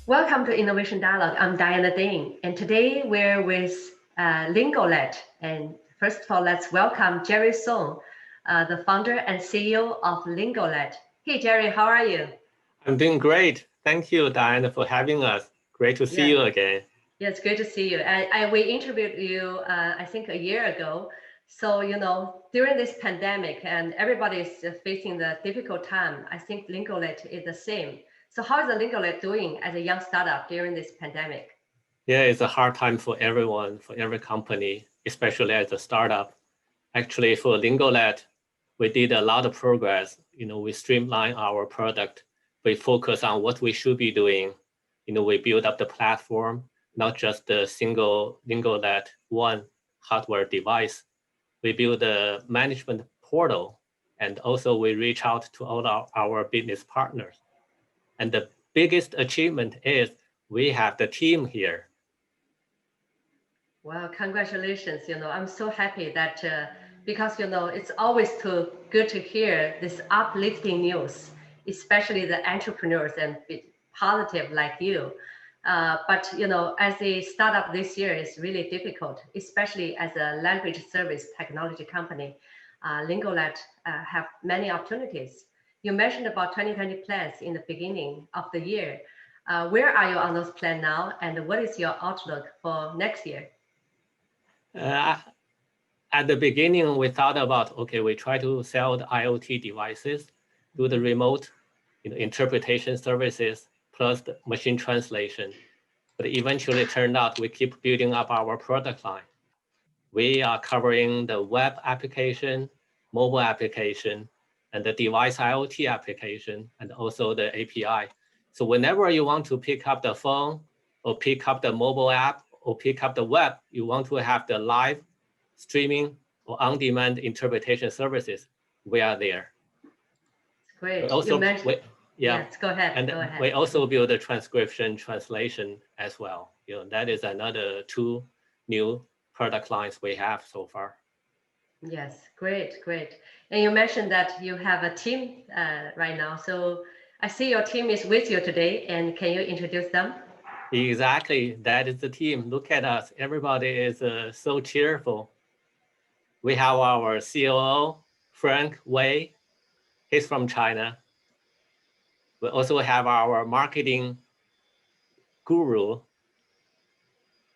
Welcome to Innovation Dialogue. I'm Diana&Joel, and today we're with Lingolet. And first of all, let's welcome Jerry Song, the founder and CEO of Lingolet. Hey, Jerry, how are you? I'm doing great. Thank you, Diana, for having us. Great to see you again. Yeah, it's great to see you. We interviewed you, I think, a year ago. So, during this pandemic and everybody is facing the difficult time, I think Lingolet is the same. So how is the Lingolet doing as a young startup during this pandemic? Yeah, it's a hard time for everyone, for every company, especially as a startup. Actually, for Lingolet, we did a lot of progress. We streamlined our product. We focus on what we should be doing. We build up the platform, not just the single Lingolet one hardware device. We build a management portal, and also we reach out to all our business partners. And the biggest achievement is we have the team here. Wow, congratulations. I'm so happy that because, it's always good to hear this uplifting news, especially the entrepreneurs and positive like you. But, as a startup this year is really difficult, especially as a language service technology company. Lingolet have many opportunities. You mentioned about 2020 plans in the beginning of the year. Where are you on those plans now, and what is your outlook for next year? At the beginning, we thought about, we try to sell the IoT devices, do the remote interpretation services, plus the machine translation. But eventually it turned out we keep building up our product line. We are covering the web application, mobile application, and the device IoT application, and also the API. So whenever you want to pick up the phone or pick up the mobile app or pick up the web, you want to have the live streaming or on-demand interpretation services, we are there. Great. Also, yes, go ahead. And go ahead. We also build a transcription translation as well. That is another 2 new product lines we have so far. Yes, great. And you mentioned that you have a team right now. So I see your team is with you today, and can you introduce them? Exactly, that is the team. Look at us, everybody is so cheerful. We have our COO, Frank Wei, he's from China. We also have our marketing guru,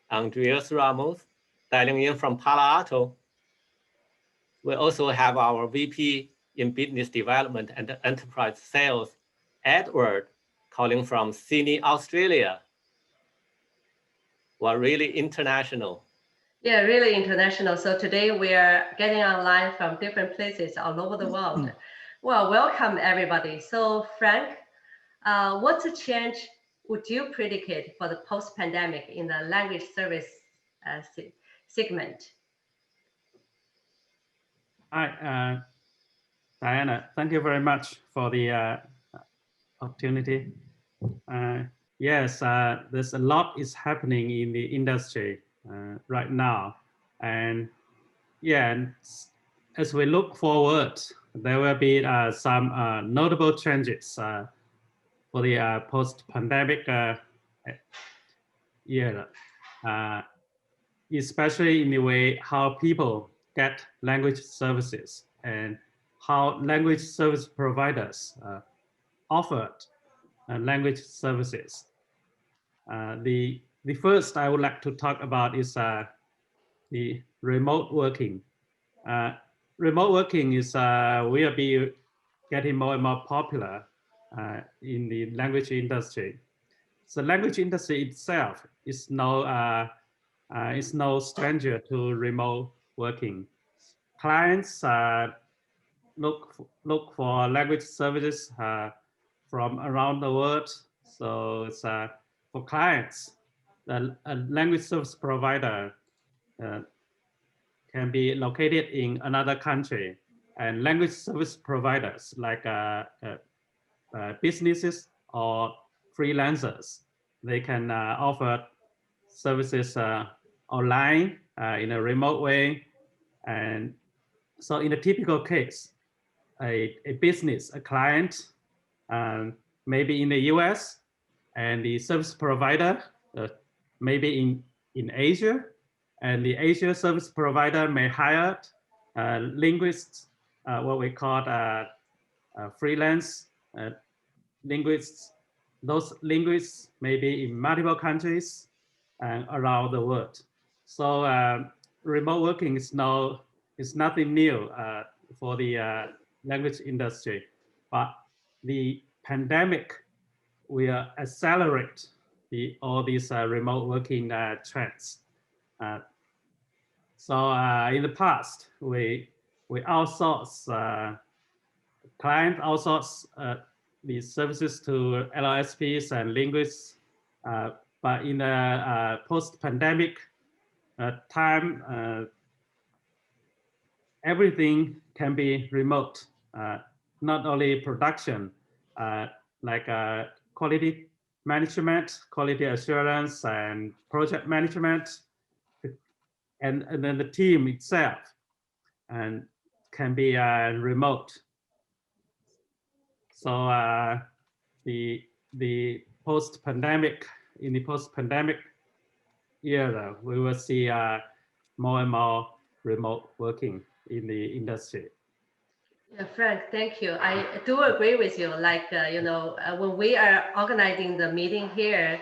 Andreas Ramos, dialing in from Palo Alto. We also have our VP in business development and enterprise sales, Edward, calling from Sydney, Australia. We're really international. Yeah, really international. So today we are getting online from different places all over the world. Well, welcome everybody. So Frank, what's a change would you predicate for the post-pandemic in the language service segment? Hi, Diana. Thank you very much for the opportunity. Yes, there's a lot is happening in the industry right now. And yeah, as we look forward, there will be some notable changes for the post-pandemic year, especially in the way how people get language services and how language service providers offered language services. The first I would like to talk about is the remote working. Remote working is will be getting more and more popular in the language industry. So language industry itself is no stranger to remote working. Clients look for language services from around the world. So it's for clients, a language service provider can be located in another country, and language service providers like businesses or freelancers, they can offer services online in a remote way, and So in a typical case, a business, a client, maybe in the US, and the service provider maybe in Asia, and the Asia service provider may hire linguists, what we call freelance linguists. Those linguists may be in multiple countries and around the world. So remote working is nothing new for the language industry, but the pandemic will accelerate all these remote working trends. So in the past, we outsource, client outsource these services to LSPs and linguists, but in the post-pandemic time, everything can be remote, not only production, like quality management, quality assurance, and project management, and then the team itself and can be remote. So the post-pandemic, in the post-pandemic era, we will see more and more remote working in the industry. Yeah, Frank, thank you. I do agree with you. Like, when we are organizing the meeting here,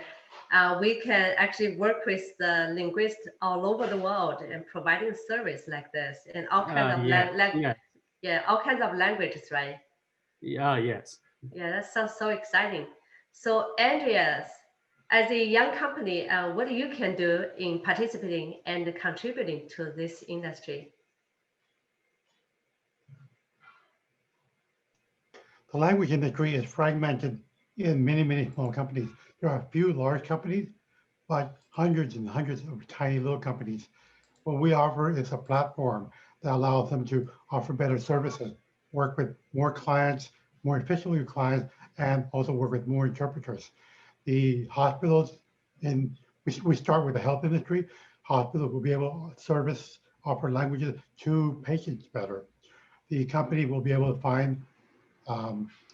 we can actually work with the linguists all over the world and providing service like this and all kinds of all kinds of languages, right? Yeah, yes. Yeah, that sounds so exciting. So, Andreas, as a young company, what you can do in participating and contributing to this industry? The language industry is fragmented in many, many small companies. There are a few large companies, but hundreds and hundreds of tiny little companies. What we offer is a platform that allows them to offer better services, work with more clients, more efficiently with clients, and also work with more interpreters. The hospitals, we start with the health industry. Hospitals will be able to offer languages to patients better. The company will be able to find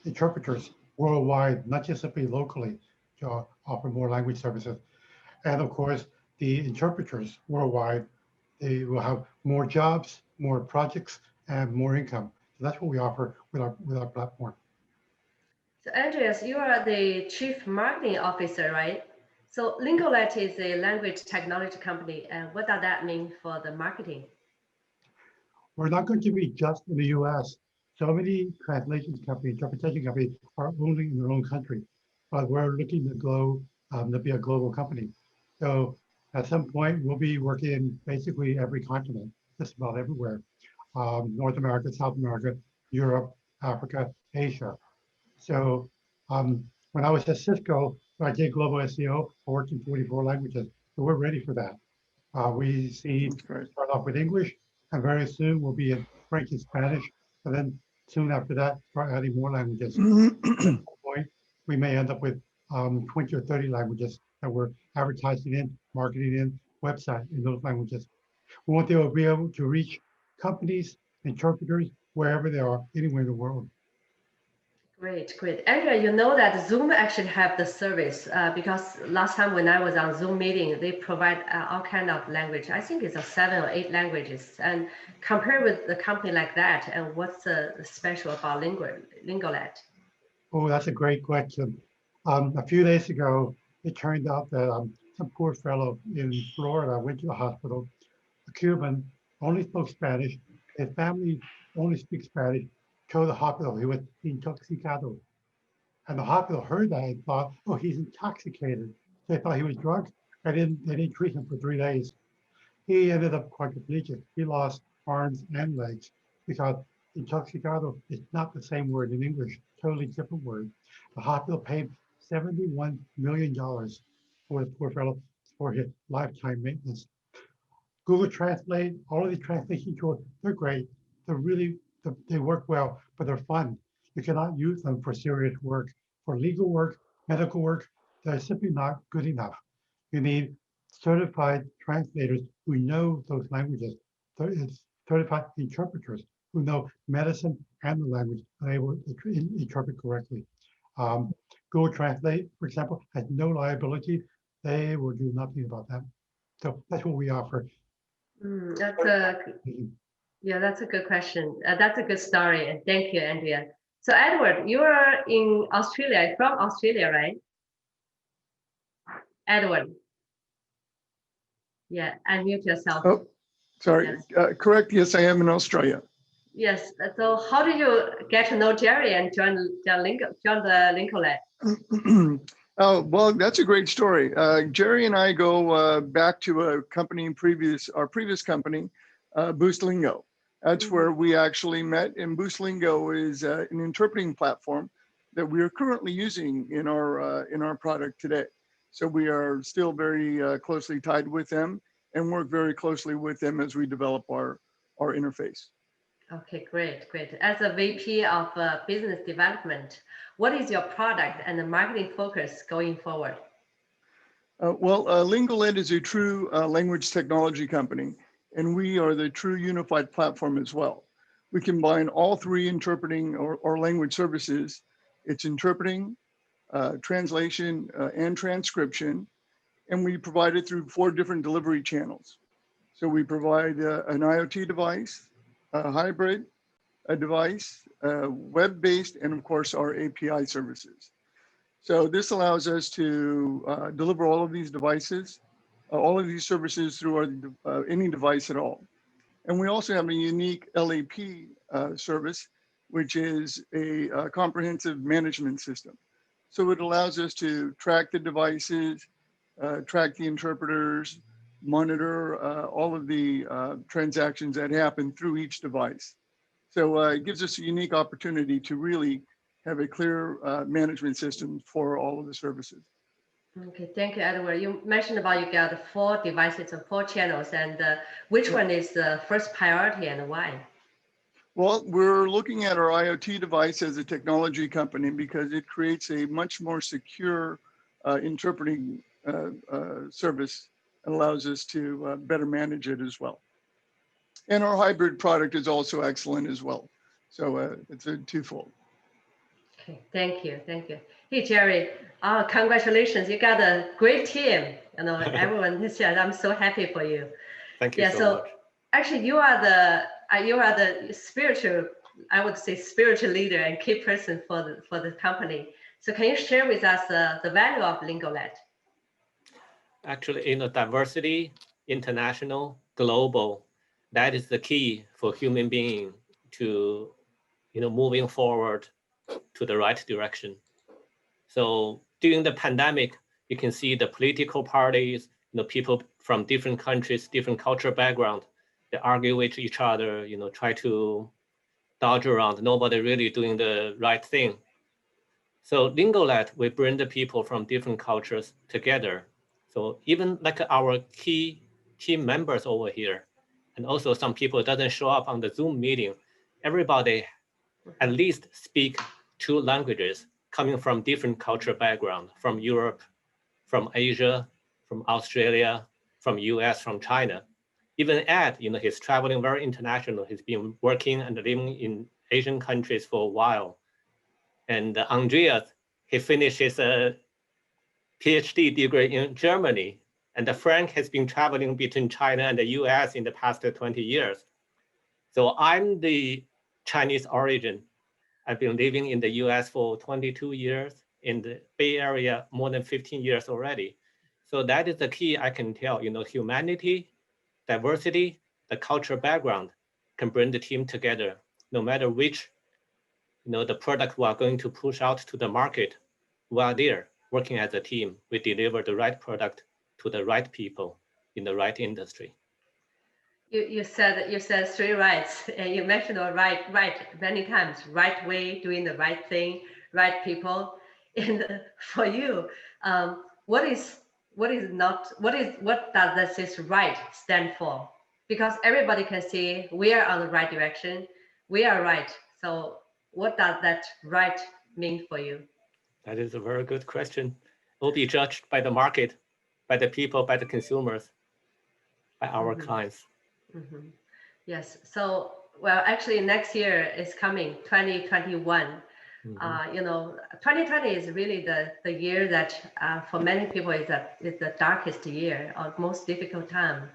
interpreters worldwide, not just simply locally, to offer more language services. And of course, the interpreters worldwide, they will have more jobs, more projects, and more income. So that's what we offer with our platform. So Andreas, you are the Chief Marketing Officer, right? So Lingolet is a language technology company. And what does that mean for the marketing? We're not going to be just in the US. So many translation companies, interpretation companies are only in their own country, but we're looking to grow to be a global company. So at some point, we'll be working in basically every continent, just about everywhere. North America, South America, Europe, Africa, Asia. So when I was at Cisco, I did global SEO. I worked in 44 languages. So we're ready for that. We start off with English, and very soon we'll be in French and Spanish. And then soon after that, start adding more languages. At some point, we may end up with 20 or 30 languages that we're advertising in, marketing in, website in those languages. We want to be able to reach companies, interpreters, wherever they are, anywhere in the world. Great, great. Andrea, you know that Zoom actually have the service because last time when I was on Zoom meeting, they provide all kind of language. I think it's 7 or 8 languages. And compare with the company like that, and what's special about Lingolet? Oh, that's a great question. A few days ago, it turned out that some poor fellow in Florida went to the hospital. A Cuban, only spoke Spanish. His family only speaks Spanish. Told the hospital he was intoxicado. And the hospital heard that and thought, oh, he's intoxicated. They thought he was drunk. They didn't treat him for 3 days. He ended up quadriplegic. He lost arms and legs because intoxicado is not the same word in English, totally different word. The hospital paid $71 million for the poor fellow for his lifetime maintenance. Google Translate, all of the translation tools, they're great. They work well, but they're fun. You cannot use them for serious work. For legal work, medical work, they're simply not good enough. You need certified translators who know those languages. It's certified interpreters who know medicine and the language are able to interpret correctly. Google Translate, for example, has no liability. They will do nothing about that. So that's what we offer. That's a good question. That's a good story. And thank you, Andrea. So Edward, you are in Australia, from Australia, right? Edward. Yeah, unmute yourself. Oh, sorry. Yes. Correct. Yes, I am in Australia. Yes. So how did you get to know Jerry and join the Lingolet? Oh, well, that's a great story. Jerry and I go back to a company our previous company, BoostLingo. That's where we actually met, and BoostLingo is an interpreting platform that we are currently using in our product today. So we are still very closely tied with them and work very closely with them as we develop our interface. Okay, great. As a VP of business development, what is your product and the marketing focus going forward? Lingolet is a true language technology company, and we are the true unified platform as well. We combine all three interpreting or language services. It's interpreting, translation, and transcription, and we provide it through 4 different delivery channels. So we provide an IoT device, a hybrid, a device, web-based, and of course our API services. So this allows us to deliver all of these devices, all of these services through any device at all. And we also have a unique LAP service, which is a comprehensive management system. So it allows us to track the devices, track the interpreters, monitor all of the transactions that happen through each device. So it gives us a unique opportunity to really have a clear management system for all of the services. Okay, thank you, Edward. You mentioned about you got 4 devices and 4 channels, and which one is the first priority and why? Well, we're looking at our IoT device as a technology company because it creates a much more secure interpreting service and allows us to better manage it as well. And our hybrid product is also excellent as well. So it's a twofold. Okay, thank you. Hey, Jerry, congratulations. You got a great team. You know, everyone said, I'm so happy for you. Thank you so much. Actually, you are the spiritual, I would say spiritual leader and key person for the company. So can you share with us the value of Lingolet? Actually, diversity, international, global, that is the key for human being to, moving forward to the right direction. So during the pandemic, you can see the political parties, people from different countries, different cultural background, they argue with each other, try to dodge around. Nobody really doing the right thing. So Lingolet, we bring the people from different cultures together. So even like our key team members over here, and also some people doesn't show up on the Zoom meeting, everybody at least speak 2 languages coming from different cultural background, from Europe, from Asia, from Australia, from US, from China. Even Ed, he's traveling very international. He's been working and living in Asian countries for a while. And Andreas, he finished his PhD degree in Germany. And Frank has been traveling between China and the US in the past 20 years. So I'm the Chinese origin. I've been living in the US for 22 years, in the Bay Area more than 15 years already. So that is the key I can tell, humanity, diversity, the cultural background can bring the team together, no matter which, the product we are going to push out to the market. We are there working as a team. We deliver the right product to the right people in the right industry. You said 3 rights, and you mentioned the right many times. Right way, doing the right thing, right people. And for you, what does this right stand for? Because everybody can see we are on the right direction, we are right. So what does that right mean for you? That is a very good question. It will be judged by the market, by the people, by the consumers, by our clients. Yes. So Well, actually, next year is coming, 2021. You know, 2020 is really the year that for many people is the darkest year or most difficult time.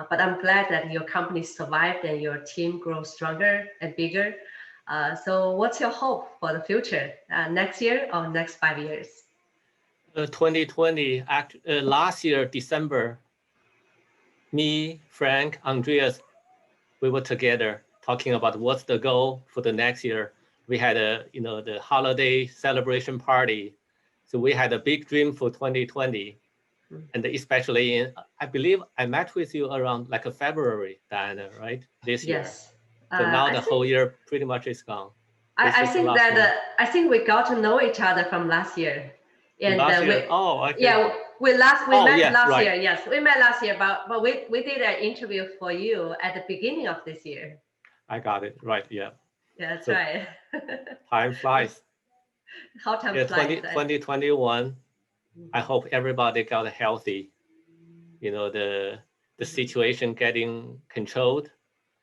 But I'm glad that your company survived and your team grows stronger and bigger. So what's your hope for the future, next year or next 5 years? 2020, last year, December, me, Frank, Andreas, we were together talking about what's the goal for the next year. We had the holiday celebration party. So we had a big dream for 2020. And especially I believe I met with you around like a February, Diana, right? This year. Yes. So now the whole year pretty much is gone. I think that I think we got to know each other from last year. And last year? Yeah, we met last right. year. Yes, we met last year, but we did an interview for you at the beginning of this year. I got it right. Yeah. Yeah, that's right. Time flies. How time flies. 2021. I hope everybody got healthy. You know, the situation getting controlled.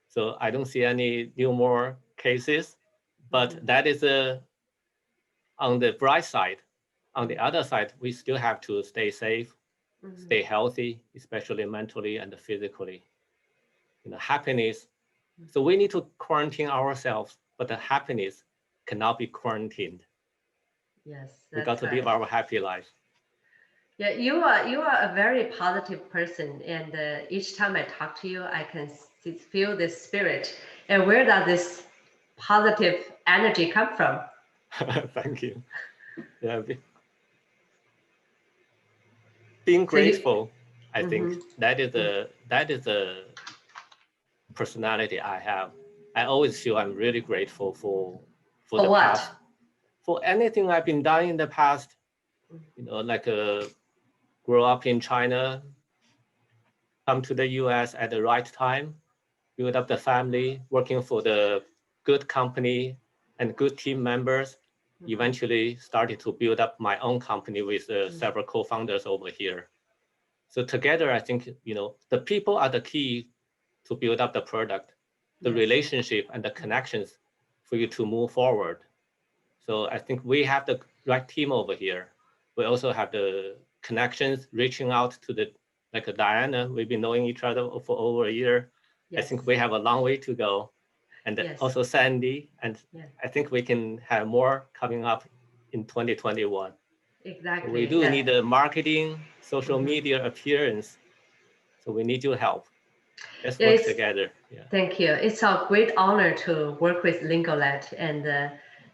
So I don't see any more cases, but that is on the bright side. On the other side, we still have to stay safe, stay healthy, especially mentally and physically. You know, happiness. So we need to quarantine ourselves, but the happiness cannot be quarantined. Yes, we got to live our happy life. Yeah, you are a very positive person, and each time I talk to you, I can feel this spirit. And where does this positive energy come from? Thank you. Yeah, being grateful. I think that is the personality I have. I always feel I'm really grateful for the what? past, for anything I've been done in the past. You know, like grow up in China, come to the US at the right time, build up the family, working for the good company and good team members. Eventually started to build up my own company with several co-founders over here. So together, I think, you know, the people are the key to build up the product, the relationship and the connections for you to move forward. So I think we have the right team over here. We also have the connections, reaching out to like Diana, we've been knowing each other for over a year. I think we have a long way to go. And also Sandy, and I think we can have more coming up in 2021. Exactly. So we do need the marketing, social media appearance. So we need your help. Let's work together. Yeah. Thank you. It's a great honor to work with Lingolet, and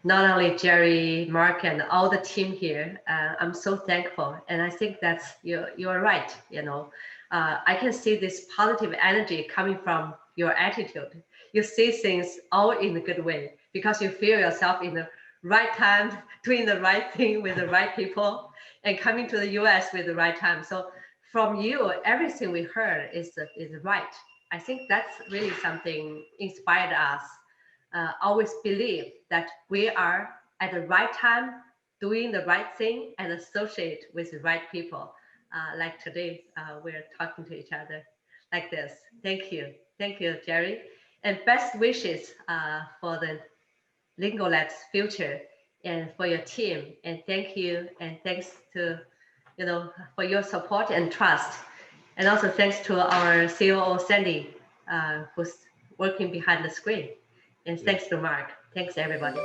not only Jerry, Mark, and all the team here. I'm so thankful, and I think that's you're right. You know, I can see this positive energy coming from your attitude. You see things all in a good way because you feel yourself in the right time, doing the right thing with the right people, and coming to the US with the right time. So from you, everything we heard is right. I think that's really something inspired us. Always believe that we are at the right time, doing the right thing and associate with the right people. Like today, we're talking to each other like this. Thank you. Thank you, Jerry. And best wishes for the Lingolet's future and for your team. And thank you. And thanks to, you know, for your support and trust. And also thanks to our COO, Sandy, who's working behind the screen. And thanks to Mark. Thanks, everybody.